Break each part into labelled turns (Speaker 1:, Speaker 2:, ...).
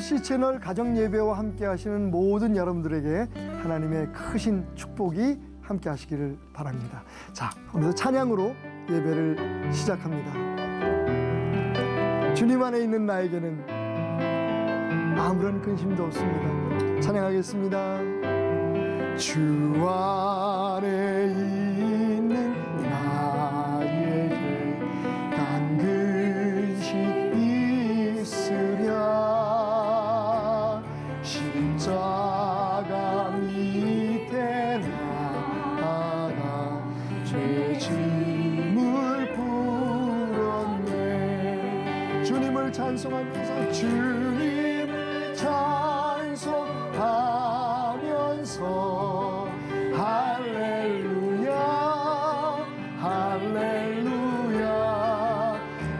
Speaker 1: COC 채널 가정예배와 함께 하시는 모든 여러분들에게 하나님의 크신 축복이 함께 하시기를 바랍니다. 자, 오늘도 찬양으로 예배를 시작합니다. 주님 안에 있는 나에게는 아무런 근심도 없습니다. 찬양하겠습니다. 주 안에 있는 나에게 단 근심 있으랴. 십자가 밑에 나아가 죄 짐을 풀었네. 주님을 찬송하면서 주님을 찬송하면서 할렐루야 할렐루야.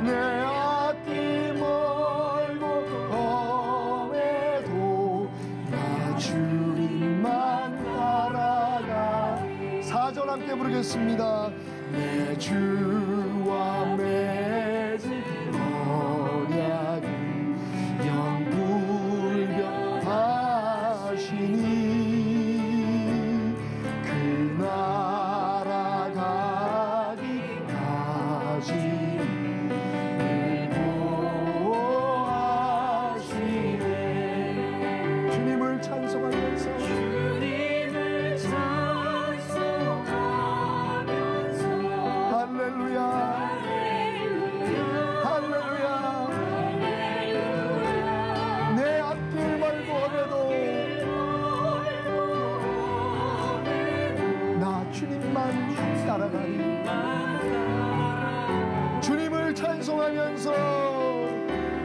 Speaker 1: 내 앞길 멀고 험해도 나 주님만 따라가. 4절 함께 부르겠습니다. 내 주와 맺은 언약은 영불변하시니 그 나라 가기까지 인도하시네. 주님을 찬송하면서 할렐루야 할렐루야. 내 앞길 멀고 험해도 나 주님만 따라가리. 주님을 찬송하면서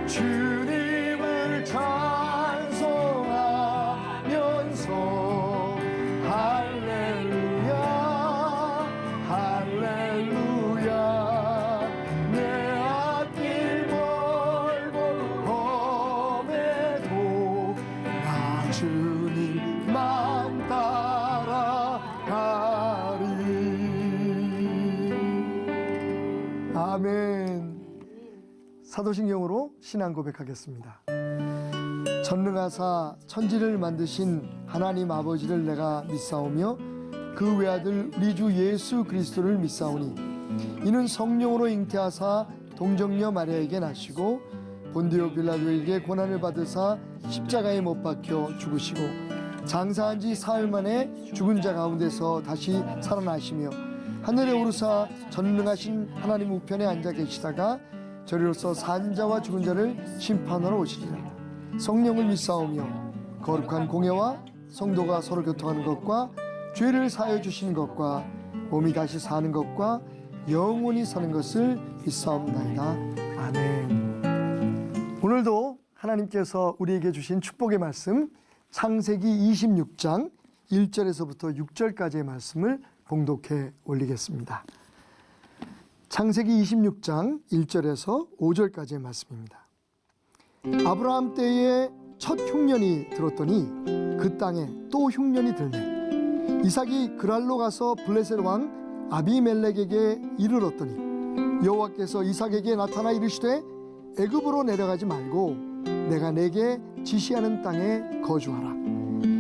Speaker 1: 주님을 찬송하면서 할렐루야 할렐루야. 내 앞길 멀고 험해도 나 주님만 따라가리. 아멘. 사도신경으로 신앙 고백하겠습니다. 전능하사 천지를 만드신 하나님 아버지를 내가 믿사오며 그 외아들 우리 주 예수 그리스도를 믿사오니 이는 성령으로 잉태하사 동정녀 마리아에게 나시고 본디오 빌라도에게 고난을 받으사 십자가에 못 박혀 죽으시고 장사한 지 사흘 만에 죽은 자 가운데서 다시 살아나시며 하늘에 오르사 전능하신 하나님 우편에 앉아 계시다가 저리로서 산 자와 죽은 자를 심판하러 오시리라. 성령을 믿사오며 거룩한 공예와 성도가 서로 교통하는 것과 죄를 사하여 주시는 것과 몸이 다시 사는 것과 영원히 사는 것을 믿사옵나이다. 아멘. 오늘도 하나님께서 우리에게 주신 축복의 말씀 창세기 26장 1절에서부터 6절까지의 말씀을 봉독해 올리겠습니다. 창세기 26장 1절에서 5절까지의 말씀입니다. 아브라함 때에 첫 흉년이 들었더니 그 땅에 또 흉년이 들매 이삭이 그랄로 가서 블레셋 왕 아비멜렉에게 이르렀더니 여호와께서 이삭에게 나타나 이르시되 애굽으로 내려가지 말고 내가 내게 지시하는 땅에 거주하라.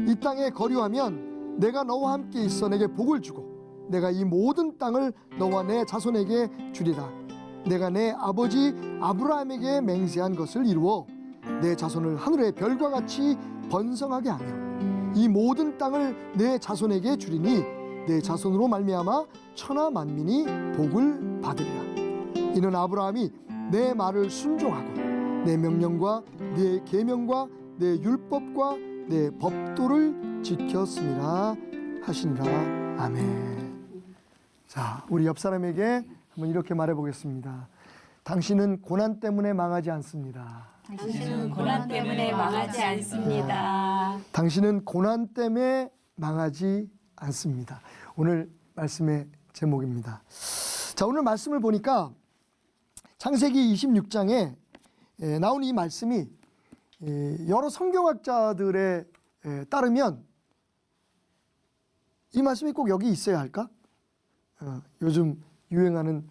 Speaker 1: 이 땅에 거류하면 내가 너와 함께 있어 내게 복을 주고 내가 이 모든 땅을 너와 내 자손에게 주리라. 내가 내 아버지 아브라함에게 맹세한 것을 이루어 내 자손을 하늘의 별과 같이 번성하게 하며 이 모든 땅을 내 자손에게 주리니 내 자손으로 말미암아 천하 만민이 복을 받으리라. 이는 아브라함이 내 말을 순종하고 내 명령과 내 계명과 내 율법과 내 법도를 지켰음이라 하시니라. 아멘. 자, 우리 옆 사람에게 한번 이렇게 말해 보겠습니다. 당신은 고난 때문에 망하지 않습니다.
Speaker 2: 당신은 고난 때문에 망하지 않습니다.
Speaker 1: 당신은 고난 때문에 망하지 않습니다. 오늘 말씀의 제목입니다. 자, 오늘 말씀을 보니까 창세기 26장에 나온 이 말씀이 여러 성경학자들에 따르면 이 말씀이 꼭 여기 있어야 할까? 요즘 유행하는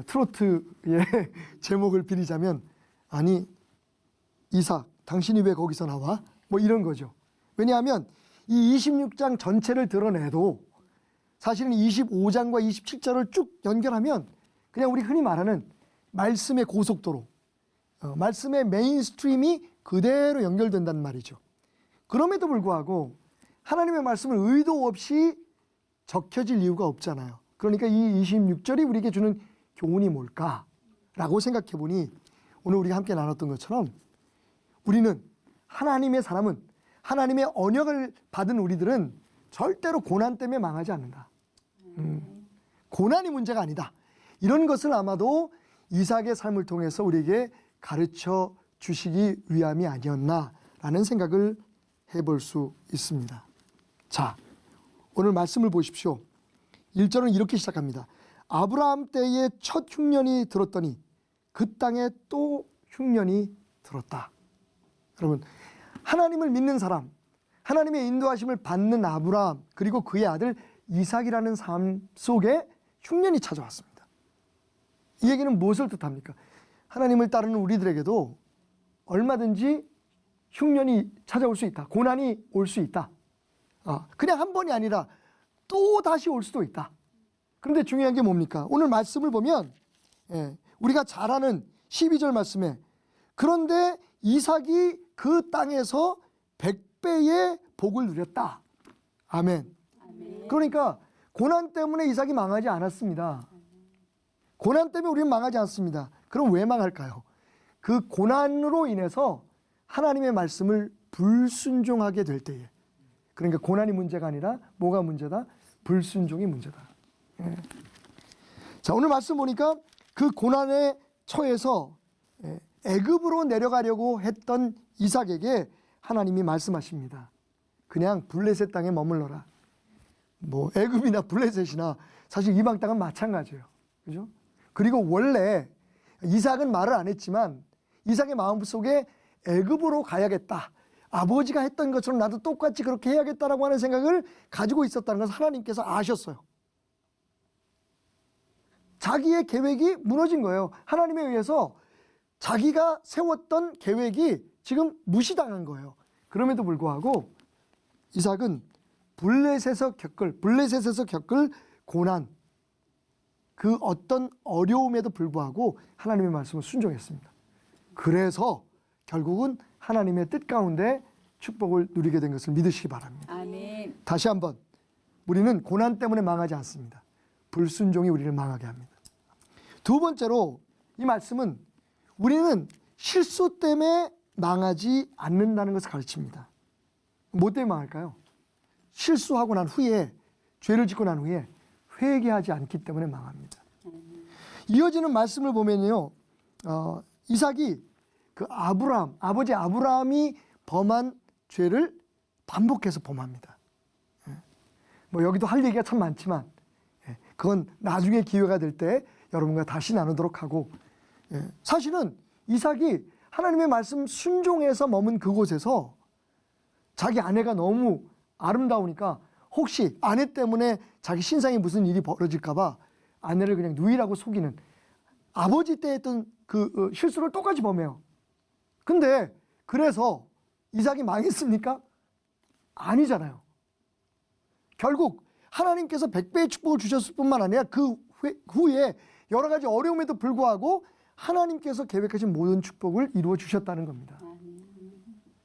Speaker 1: 트로트의 제목을 빌리자면 아니 이삭 당신이 왜 거기서 나와? 뭐 이런 거죠. 왜냐하면 이 26장 전체를 드러내도 사실은 25장과 27절을 쭉 연결하면 그냥 우리 흔히 말하는 말씀의 고속도로, 말씀의 메인스트림이 그대로 연결된다는 말이죠. 그럼에도 불구하고 하나님의 말씀을 의도 없이 적혀질 이유가 없잖아요. 그러니까 이 26절이 우리에게 주는 교훈이 뭘까라고 생각해 보니 오늘 우리가 함께 나눴던 것처럼 우리는 하나님의 사람은 하나님의 언역을 받은 우리들은 절대로 고난 때문에 망하지 않는다. 고난이 문제가 아니다. 이런 것을 아마도 이삭의 삶을 통해서 우리에게 가르쳐 주시기 위함이 아니었나라는 생각을 해볼 수 있습니다. 자, 오늘 말씀을 보십시오. 1절은 이렇게 시작합니다. 아브라함 때에 첫 흉년이 들었더니 그 땅에 또 흉년이 들었다. 여러분, 하나님을 믿는 사람, 하나님의 인도하심을 받는 아브라함 그리고 그의 아들 이삭이라는 삶 속에 흉년이 찾아왔습니다. 이 얘기는 무엇을 뜻합니까? 하나님을 따르는 우리들에게도 얼마든지 흉년이 찾아올 수 있다. 고난이 올 수 있다. 그냥 한 번이 아니라 또 다시 올 수도 있다. 그런데 중요한 게 뭡니까? 오늘 말씀을 보면 우리가 잘 아는 12절 말씀에 그런데 이삭이 그 땅에서 100배의 복을 누렸다. 아멘. 그러니까 고난 때문에 이삭이 망하지 않았습니다. 고난 때문에 우리는 망하지 않습니다. 그럼 왜 망할까요? 그 고난으로 인해서 하나님의 말씀을 불순종하게 될 때에, 그러니까 고난이 문제가 아니라 뭐가 문제다? 불순종이 문제다. 자, 오늘 말씀 보니까 그 고난에 처해서 애굽으로 내려가려고 했던 이삭에게 하나님이 말씀하십니다. 그냥 블레셋 땅에 머물러라. 뭐 애굽이나 블레셋이나 사실 이방 땅은 마찬가지예요. 그죠? 그리고 원래 이삭은 말을 안 했지만 이삭의 마음속에 애굽으로 가야겠다. 아버지가 했던 것처럼 나도 똑같이 그렇게 해야겠다라고 하는 생각을 가지고 있었다는 것을 하나님께서 아셨어요. 자기의 계획이 무너진 거예요. 하나님에 의해서 자기가 세웠던 계획이 지금 무시당한 거예요. 그럼에도 불구하고 이삭은 블레셋에서 겪을 고난, 그 어떤 어려움에도 불구하고 하나님의 말씀을 순종했습니다. 그래서 결국은 하나님의 뜻 가운데 축복을 누리게 된 것을 믿으시기 바랍니다.
Speaker 2: 아멘.
Speaker 1: 다시 한번 우리는 고난 때문에 망하지 않습니다. 불순종이 우리를 망하게 합니다. 두 번째로 이 말씀은 우리는 실수 때문에 망하지 않는다는 것을 가르칩니다. 뭐 때문에 망할까요? 실수하고 난 후에, 죄를 짓고 난 후에 회개하지 않기 때문에 망합니다. 이어지는 말씀을 보면요, 이삭이 그 아버지 아브라함이 범한 죄를 반복해서 범합니다. 뭐 여기도 할 얘기가 참 많지만 그건 나중에 기회가 될 때 여러분과 다시 나누도록 하고, 사실은 이삭이 하나님의 말씀 순종해서 머문 그곳에서 자기 아내가 너무 아름다우니까 혹시 아내 때문에 자기 신상에 무슨 일이 벌어질까 봐 아내를 그냥 누이라고 속이는 아버지 때 했던 그 실수를 똑같이 범해요. 근데 그래서 이삭이 망했습니까? 아니잖아요. 결국 하나님께서 100배의 축복을 주셨을 뿐만 아니라 그 후에 여러 가지 어려움에도 불구하고 하나님께서 계획하신 모든 축복을 이루어 주셨다는 겁니다.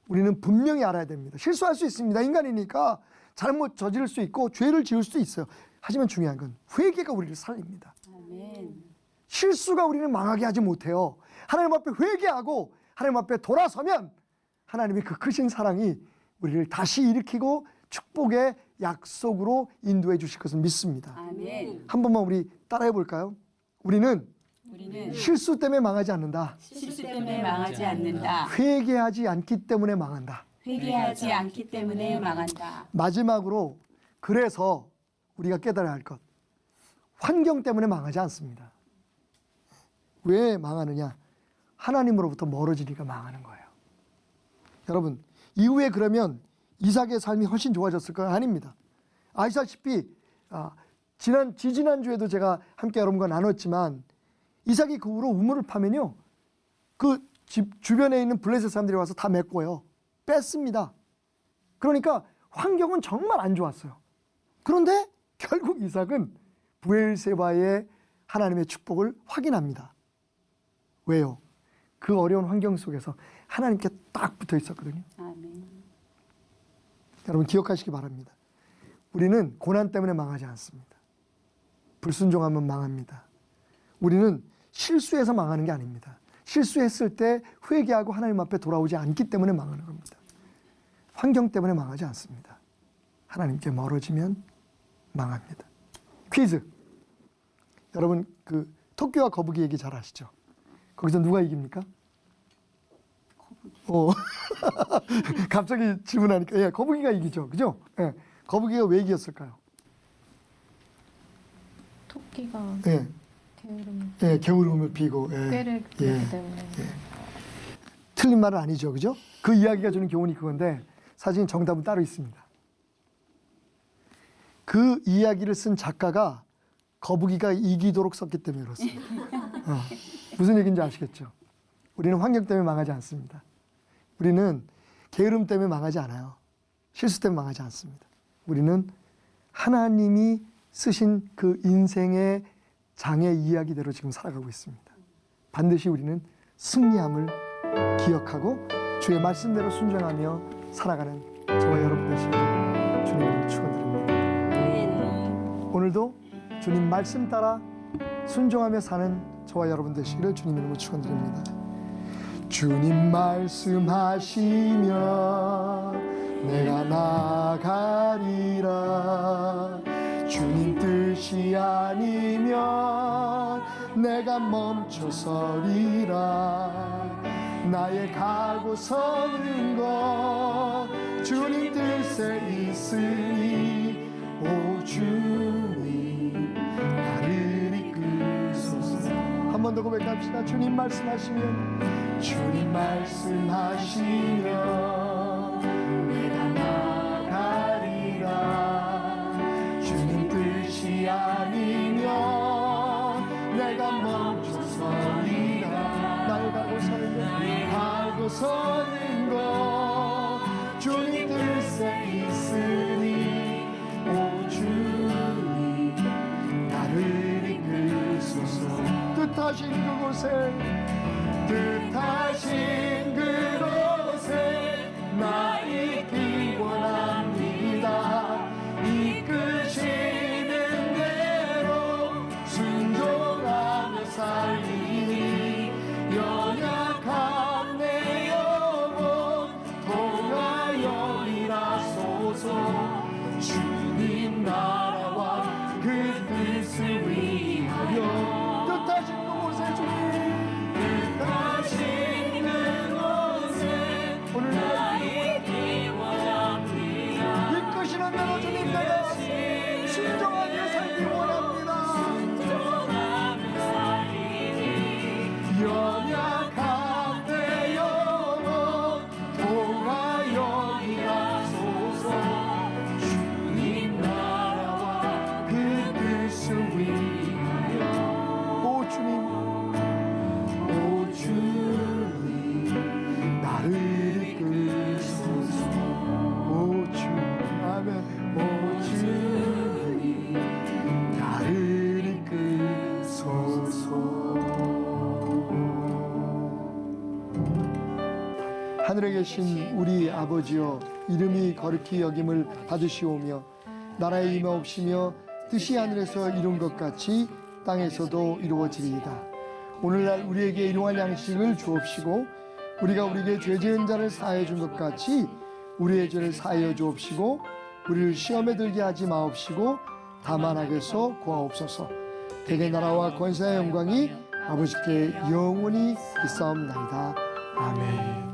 Speaker 1: 우리는 분명히 알아야 됩니다. 실수할 수 있습니다. 인간이니까 잘못 저지를 수 있고 죄를 지을 수 있어요. 하지만 중요한 건 회개가 우리를 살립니다.
Speaker 2: 아멘.
Speaker 1: 실수가 우리를 망하게 하지 못해요. 하나님 앞에 회개하고 하나님 앞에 돌아서면 하나님의 그 크신 사랑이 우리를 다시 일으키고 축복의 약속으로 인도해 주실 것을 믿습니다.
Speaker 2: 아멘.
Speaker 1: 한 번만 우리 따라해 볼까요? 우리는
Speaker 2: 우리는
Speaker 1: 실수 때문에 망하지 않는다.
Speaker 2: 실수 때문에 망하지 않는다.
Speaker 1: 회개하지 않기 때문에 망한다.
Speaker 2: 회개하지 않기 때문에 망한다.
Speaker 1: 마지막으로 그래서 우리가 깨달아야 할 것. 환경 때문에 망하지 않습니다. 왜 망하느냐? 하나님으로부터 멀어지니까 망하는 거예요. 여러분, 이후에 그러면 이삭의 삶이 훨씬 좋아졌을까요? 아닙니다. 아시다시피 지난주에도 제가 함께 여러분과 나눴지만 이삭이 그 후로 우물을 파면요, 그 집 주변에 있는 블레셋 사람들이 와서 다 메꿔요. 뺐습니다. 그러니까 환경은 정말 안 좋았어요. 그런데 결국 이삭은 브엘세바의 하나님의 축복을 확인합니다. 왜요? 그 어려운 환경 속에서 하나님께 딱 붙어 있었거든요.
Speaker 2: 아멘.
Speaker 1: 여러분 기억하시기 바랍니다. 우리는 고난 때문에 망하지 않습니다. 불순종하면 망합니다. 우리는 실수해서 망하는 게 아닙니다. 실수했을 때 회개하고 하나님 앞에 돌아오지 않기 때문에 망하는 겁니다. 환경 때문에 망하지 않습니다. 하나님께 멀어지면 망합니다. 퀴즈. 여러분 그 토끼와 거북이 얘기 잘 아시죠? 거기서 누가 이깁니까? 거북이. 갑자기 질문하니까 예, 거북이가 이기죠. 그죠? 예. 거북이가 왜 이겼을까요?
Speaker 3: 토끼가
Speaker 1: 예.
Speaker 3: 게으름
Speaker 1: 예, 게으름을 피고 예.
Speaker 3: 꾀를 부리기 때문에
Speaker 1: 틀린 말은 아니죠. 그죠? 그 이야기가 주는 교훈이 그건데 사실 정답은 따로 있습니다. 그 이야기를 쓴 작가가 거북이가 이기도록 썼기 때문에 그렇습니다. 무슨 얘기인지 아시겠죠? 우리는 환경 때문에 망하지 않습니다. 우리는 게으름 때문에 망하지 않아요. 실수 때문에 망하지 않습니다. 우리는 하나님이 쓰신 그 인생의 장의 이야기대로 지금 살아가고 있습니다. 반드시 우리는 승리함을 기억하고 주의 말씀대로 순종하며 살아가는 저와 여러분 되시기를 주님을 축원드립니다.
Speaker 2: 아멘.
Speaker 1: 오늘도 주님 말씀 따라 순종하며 사는 저와 여러분 되시기를 주님 이름으로 축원드립니다. 주님 말씀하시며 내가 나가리라. 주님 뜻이 아니면 내가 멈춰서리라. 나의 가고 서는 것 주님 뜻에 있으니 오 주님 나를 이끄소서. 한 번 더 고백합시다. 주님 말씀하시면 주님 말씀하시면 내가 나가리라. 주님 뜻이 아니면 내가 멈춰서리라. 나의 가고 서는 것 가고 서는 것 주님 뜻에 있으니 오 주님 나를 이끄소서. 뜻하신 그곳에 나 있기 원합니다. 이끄시는 대로 순종하며 살리니 연약한 내 영혼 통하여 일하소서. 주님 나라와 그 뜻을 위하여 뜻하신 그곳에 주님 오늘 이끄시는 대로 주님 내가 순종하며 살기 원합니다. 연약한 내 영혼 통하여 일하소서. 주님 나라와 그 뜻을 위하여 오 주님 나를 이끄소서. 오 주님 아멘. 오 주님 나를 이끄소서. 하늘에 계신 우리 아버지여 이름이 거룩히 여김을 받으시오며 나라의 임하옵시며 뜻이 하늘에서 이룬 것 같이 땅에서도 이루어지리이다. 오늘날 우리에게 일용할 양식을 주옵시고 우리가 우리에게 죄 지은 자를 사하여 준 것 같이 우리의 죄를 사하여 주옵시고 우리를 시험에 들게 하지 마옵시고 다만 악에서 구하옵소서. 대개 나라와 권세와 영광이 아버지께 영원히 있사옵나이다. 아멘.